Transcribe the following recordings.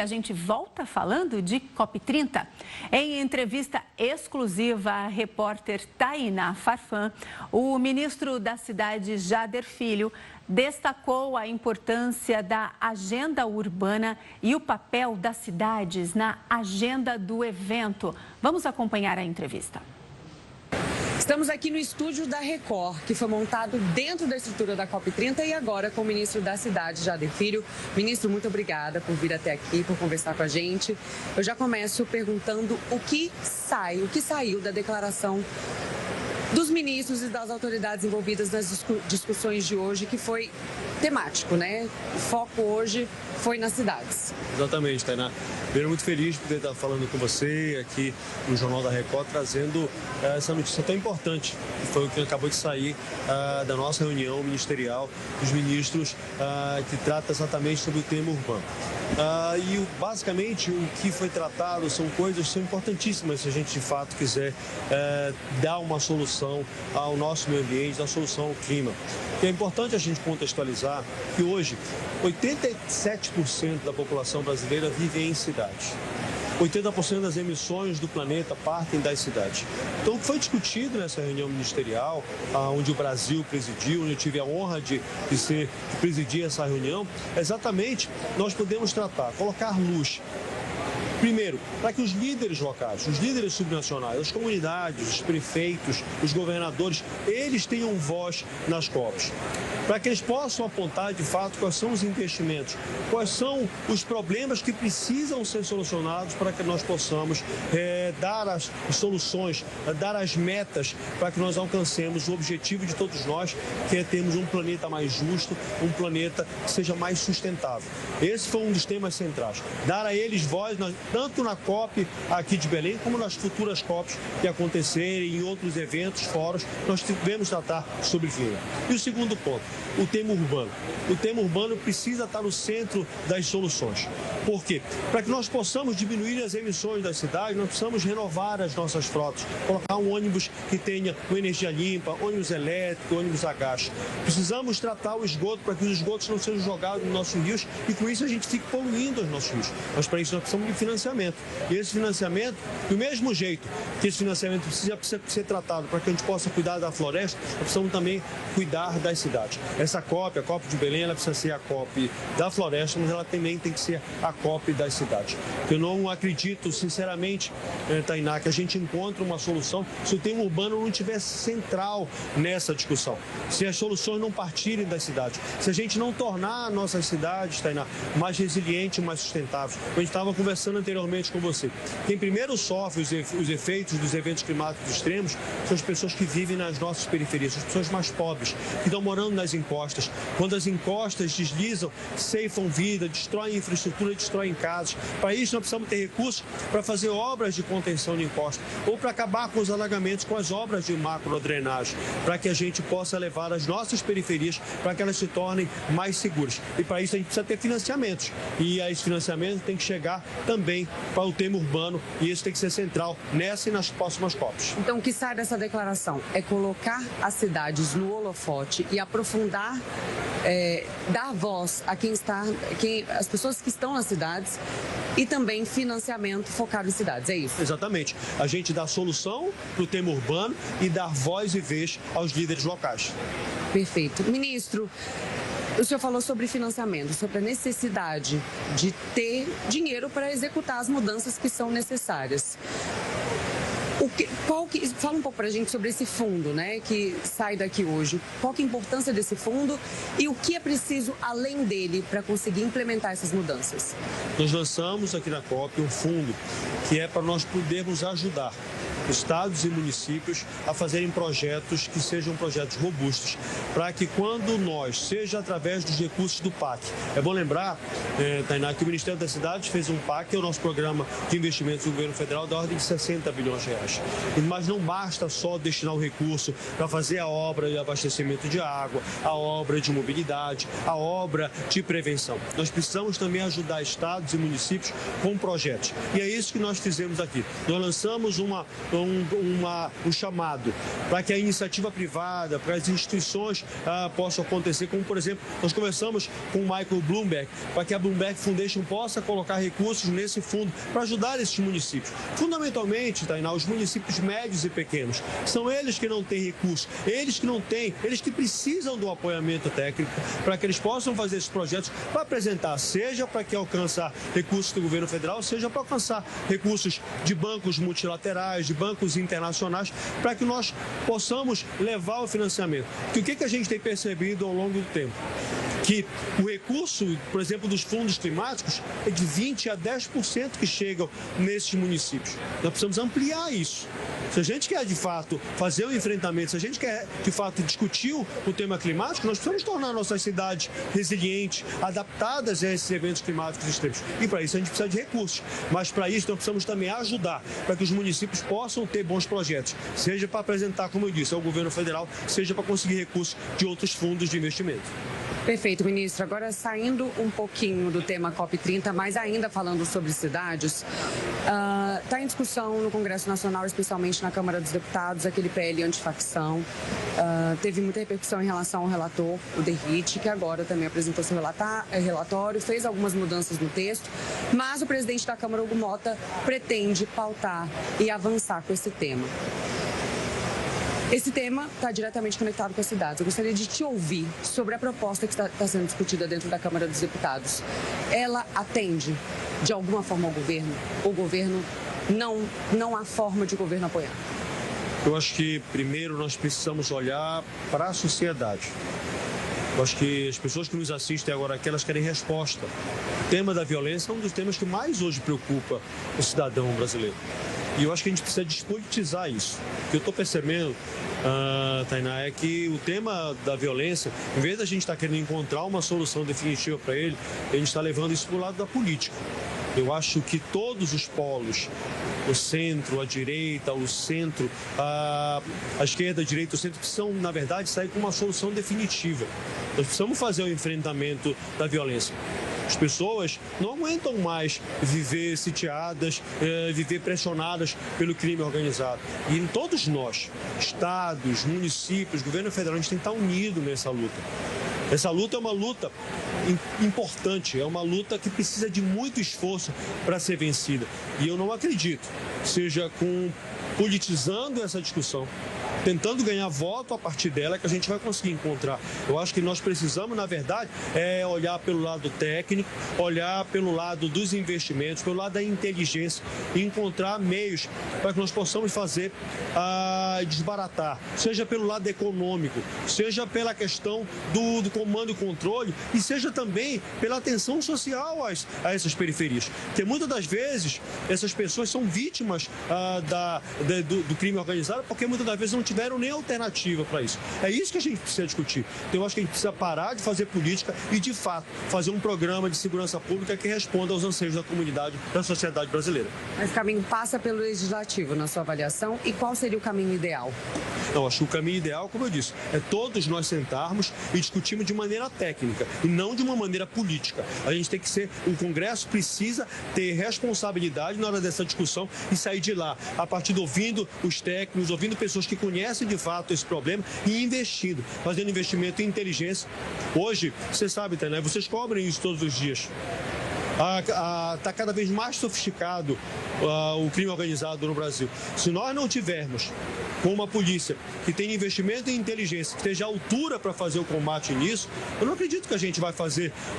A gente volta falando de COP30. Em entrevista exclusiva à repórter Tainá Farfan, o ministro da Cidade, Jader Filho, destacou a importância da agenda urbana e o papel das cidades na agenda do evento. Vamos acompanhar a entrevista. Estamos aqui no estúdio da Record, que foi montado dentro da estrutura da COP30 e agora com o ministro da Cidade, Jader Filho. Ministro, muito obrigada por vir até aqui, por conversar com a gente. Eu já começo perguntando o que saiu da declaração dos ministros e das autoridades envolvidas nas discussões de hoje, que foi temático, né? O foco hoje foi nas cidades. Exatamente, Tainá. Primeiro, muito feliz por estar falando com você aqui no Jornal da Record, trazendo essa notícia tão importante, que foi o que acabou de sair da nossa reunião ministerial dos ministros, que trata exatamente sobre o tema urbano. Basicamente, o que foi tratado são coisas que são importantíssimas se a gente, de fato, quiser dar uma solução ao nosso meio ambiente, dar solução ao clima. E é importante a gente contextualizar que hoje 87% da população brasileira vive em cidades. 80% das emissões do planeta partem das cidades. Então, o que foi discutido nessa reunião ministerial, onde o Brasil presidiu, onde eu tive a honra de presidir essa reunião, exatamente nós podemos tratar, colocar luz. Primeiro, para que os líderes locais, os líderes subnacionais, as comunidades, os prefeitos, os governadores, eles tenham voz nas COPs. Para que eles possam apontar, de fato, quais são os investimentos, quais são os problemas que precisam ser solucionados para que nós possamos dar as soluções, dar as metas para que nós alcancemos o objetivo de todos nós, que é termos um planeta mais justo, um planeta que seja mais sustentável. Esse foi um dos temas centrais. Dar a eles voz, tanto na COP aqui de Belém, como nas futuras COPs que acontecerem em outros eventos, fóruns, nós devemos tratar sobre clima. E o segundo ponto, o tema urbano. O tema urbano precisa estar no centro das soluções. Por quê? Para que nós possamos diminuir as emissões das cidades, nós precisamos renovar as nossas frotas, colocar um ônibus que tenha uma energia limpa, ônibus elétrico, ônibus a gás. Precisamos tratar o esgoto para que os esgotos não sejam jogados nos nossos rios e com isso a gente fique poluindo os nossos rios. Mas para isso nós precisamos de financiamento. E esse financiamento, do mesmo jeito que esse financiamento precisa ser tratado para que a gente possa cuidar da floresta, nós precisamos também cuidar das cidades. Essa COP, a COP de Belém, ela precisa ser a COP da floresta, mas ela também tem que ser a COP das cidades. Eu não acredito, sinceramente, Tainá, que a gente encontre uma solução se o tema urbano não estiver central nessa discussão. Se as soluções não partirem das cidades. Se a gente não tornar nossas cidades, Tainá, mais resilientes, mais sustentáveis. A gente estava conversando anteriormente com você. Quem primeiro sofre os efeitos dos eventos climáticos extremos são as pessoas que vivem nas nossas periferias, as pessoas mais pobres, que estão morando nas encostas. Quando as encostas deslizam, ceifam vida, destroem infraestrutura, destroem casas. Para isso, nós precisamos ter recursos para fazer obras de contenção de encostas ou para acabar com os alagamentos, com as obras de macrodrenagem, para que a gente possa levar as nossas periferias para que elas se tornem mais seguras. E para isso a gente precisa ter financiamentos. E esse financiamento tem que chegar também para o tema urbano e isso tem que ser central nessa e nas próximas COPs. Então, o que sai dessa declaração é colocar as cidades no holofote e aprofundar, dar voz a as pessoas que estão nas cidades e também financiamento focado em cidades, é isso? Exatamente. A gente dá solução para o tema urbano e dar voz e vez aos líderes locais. Perfeito. Ministro, o senhor falou sobre financiamento, sobre a necessidade de ter dinheiro para executar as mudanças que são necessárias. Fala um pouco para a gente sobre esse fundo, né, que sai daqui hoje. Qual que é a importância desse fundo e o que é preciso além dele para conseguir implementar essas mudanças? Nós lançamos aqui na COP um fundo que é para nós podermos ajudar estados e municípios a fazerem projetos que sejam projetos robustos, para que quando nós, seja através dos recursos do PAC, é bom lembrar, Tainá, que o Ministério das Cidades fez um PAC, que é o nosso programa de investimentos do governo federal, da ordem de 60 bilhões de reais. Mas não basta só destinar o recurso para fazer a obra de abastecimento de água, a obra de mobilidade, a obra de prevenção. Nós precisamos também ajudar estados e municípios com projetos. E é isso que nós fizemos aqui. Nós lançamos uma um chamado para que a iniciativa privada, para as instituições possam acontecer, como, por exemplo, nós conversamos com o Michael Bloomberg, para que a Bloomberg Foundation possa colocar recursos nesse fundo para ajudar esses municípios. Fundamentalmente, Tainá, os municípios médios e pequenos, são eles que não têm recursos, eles que precisam do apoiamento técnico para que eles possam fazer esses projetos para apresentar, seja para que alcançar recursos do governo federal, seja para alcançar recursos de bancos multilaterais, de bancos internacionais, para que nós possamos levar o financiamento. Porque o que a gente tem percebido ao longo do tempo? Que o recurso, por exemplo, dos fundos climáticos é de 20% a 10% que chegam nesses municípios. Nós precisamos ampliar isso. Se a gente quer, de fato, fazer o enfrentamento, se a gente quer, de fato, discutir o tema climático, nós precisamos tornar nossas cidades resilientes, adaptadas a esses eventos climáticos extremos. E para isso a gente precisa de recursos. Mas para isso nós precisamos também ajudar, para que os municípios possam ter bons projetos, seja para apresentar, como eu disse, ao governo federal, seja para conseguir recursos de outros fundos de investimento. Perfeito, ministro. Agora, saindo um pouquinho do tema COP30, mas ainda falando sobre cidades, está em discussão no Congresso Nacional, especialmente na Câmara dos Deputados, aquele PL antifacção. Teve muita repercussão em relação ao relator, o Derrite, que agora também apresentou seu relatório, fez algumas mudanças no texto, mas o presidente da Câmara, Hugo Mota, pretende pautar e avançar com esse tema. Esse tema está diretamente conectado com as cidades. Eu gostaria de te ouvir sobre a proposta que está sendo discutida dentro da Câmara dos Deputados. Ela atende, de alguma forma, ao governo? O governo não há forma de o governo apoiar? Eu acho que, primeiro, nós precisamos olhar para a sociedade. Eu acho que as pessoas que nos assistem agora aqui, elas querem resposta. O tema da violência é um dos temas que mais hoje preocupa o cidadão brasileiro. E eu acho que a gente precisa despolitizar isso. O que eu estou percebendo, Tainá, é que o tema da violência, em vez da gente estar querendo encontrar uma solução definitiva para ele, a gente está levando isso para o lado da política. Eu acho que todos os polos, o centro, a direita, o centro, a esquerda, a direita, o centro, precisam, na verdade, sair com uma solução definitiva. Nós precisamos fazer o enfrentamento da violência. As pessoas não aguentam mais viver sitiadas, viver pressionadas pelo crime organizado. E todos nós, estados, municípios, governo federal, a gente tem que estar unido nessa luta. Essa luta é uma luta importante, é uma luta que precisa de muito esforço para ser vencida. E eu não acredito, seja politizando essa discussão, tentando ganhar voto a partir dela, que a gente vai conseguir encontrar. Eu acho que nós precisamos, na verdade, olhar pelo lado técnico, olhar pelo lado dos investimentos, pelo lado da inteligência e encontrar meios para que nós possamos fazer desbaratar, seja pelo lado econômico, seja pela questão do comando e controle e seja também pela atenção social a essas periferias. Porque muitas das vezes essas pessoas são vítimas do crime organizado porque muitas das vezes não tiveram nem alternativa para isso. É isso que a gente precisa discutir. Então, eu acho que a gente precisa parar de fazer política e, de fato, fazer um programa de segurança pública que responda aos anseios da comunidade, da sociedade brasileira. Mas o caminho passa pelo legislativo, na sua avaliação, e qual seria o caminho ideal? Não, acho que o caminho ideal, como eu disse, é todos nós sentarmos e discutirmos de maneira técnica e não de uma maneira política. A gente tem que o Congresso precisa ter responsabilidade na hora dessa discussão e sair de lá, a partir de ouvindo os técnicos, ouvindo pessoas que conhecem de fato esse problema e investindo, fazendo investimento em inteligência. Hoje, você sabe, né? Vocês cobrem isso todos os dias. Está cada vez mais sofisticado o crime organizado no Brasil. Se nós não tivermos com uma polícia que tenha investimento em inteligência, que esteja à altura para fazer o combate nisso, eu não acredito que a gente vai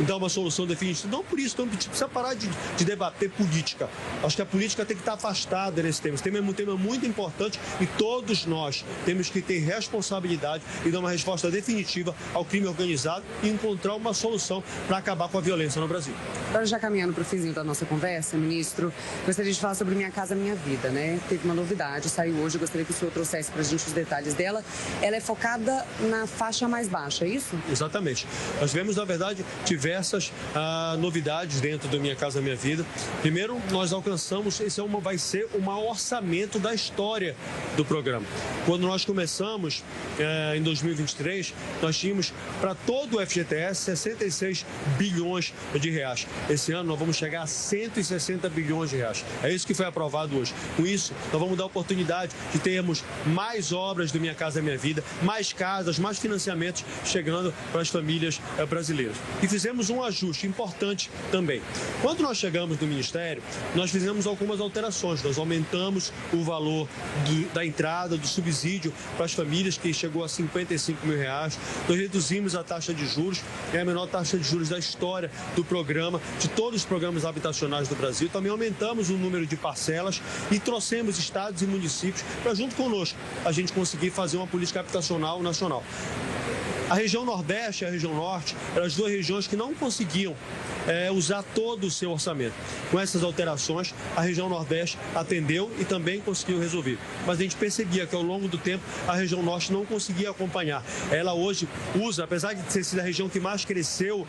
dar uma solução definitiva. Não por isso, então a gente precisa parar de debater política. Acho que a política tem que estar afastada nesse tema. Esse tema é um tema muito importante e todos nós temos que ter responsabilidade e dar uma resposta definitiva ao crime organizado e encontrar uma solução para acabar com a violência no Brasil. Agora, já caminhando para o finzinho da nossa conversa, ministro, gostaria de falar sobre Minha Casa Minha Vida, né? Teve uma novidade, saiu hoje, eu gostaria que o senhor trouxesse para a gente os detalhes dela. Ela é focada na faixa mais baixa, é isso? Exatamente. Nós tivemos, na verdade, diversas novidades dentro do Minha Casa Minha Vida. Primeiro, nós alcançamos, vai ser o maior orçamento da história do programa. Quando nós começamos, em 2023, nós tínhamos para todo o FGTS 66 bilhões de reais. Esse ano nós vamos chegar a 160 bilhões de reais. É isso que foi aprovado hoje. Com isso, nós vamos dar a oportunidade de termos mais obras do Minha Casa Minha Vida, mais casas, mais financiamentos chegando para as famílias brasileiras. E fizemos um ajuste importante também. Quando nós chegamos no Ministério, nós fizemos algumas alterações. Nós aumentamos o valor da entrada, do subsídio para as famílias, que chegou a 55 mil reais. Nós reduzimos a taxa de juros, que é a menor taxa de juros da história do programa, de todos os programas habitacionais do Brasil. Também aumentamos o número de parcelas e trouxemos estados e municípios para, junto conosco, a gente conseguir fazer uma política habitacional nacional. A região Nordeste e a região Norte eram as duas regiões que não conseguiam usar todo o seu orçamento. Com essas alterações, a região Nordeste atendeu e também conseguiu resolver. Mas a gente percebia que ao longo do tempo a região Norte não conseguia acompanhar. Ela hoje usa, apesar de ter sido a região que mais cresceu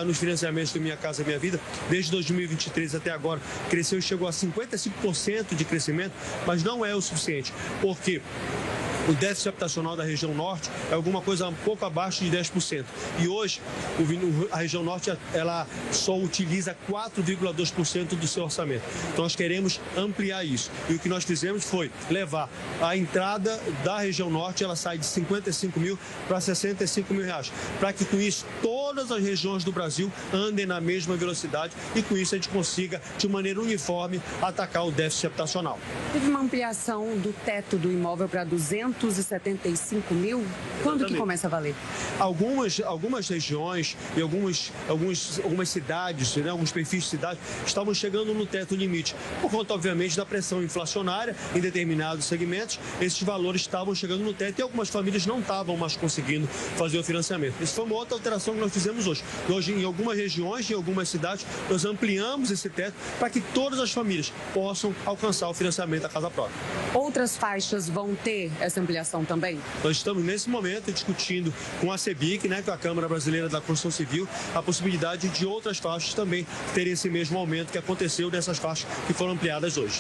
nos financiamentos do Minha Casa Minha Vida, desde 2023 até agora, cresceu e chegou a 55% de crescimento, mas não é o suficiente, porque o déficit habitacional da região Norte é alguma coisa um pouco abaixo de 10%. E hoje, a região Norte ela só utiliza 4,2% do seu orçamento. Então, nós queremos ampliar isso. E o que nós fizemos foi levar a entrada da região Norte, ela sai de 55 mil para 65 mil reais. Para que, com isso, todas as regiões do Brasil andem na mesma velocidade e, com isso, a gente consiga, de maneira uniforme, atacar o déficit habitacional. Teve uma ampliação do teto do imóvel para 275 mil? Quando que começa a valer? Algumas regiões e algumas cidades, né, alguns perfis de cidade, estavam chegando no teto limite. Por conta, obviamente, da pressão inflacionária em determinados segmentos, esses valores estavam chegando no teto e algumas famílias não estavam mais conseguindo fazer o financiamento. Isso foi uma outra alteração que nós fizemos hoje. Hoje, em algumas regiões, em algumas cidades, nós ampliamos esse teto para que todas as famílias possam alcançar o financiamento da casa própria. Outras faixas vão ter essa ampliação também? Nós estamos, nesse momento, discutindo com a CEBIC, né, com a Câmara Brasileira da Construção Civil, a possibilidade de outras faixas também terem esse mesmo aumento que aconteceu nessas faixas que foram ampliadas hoje.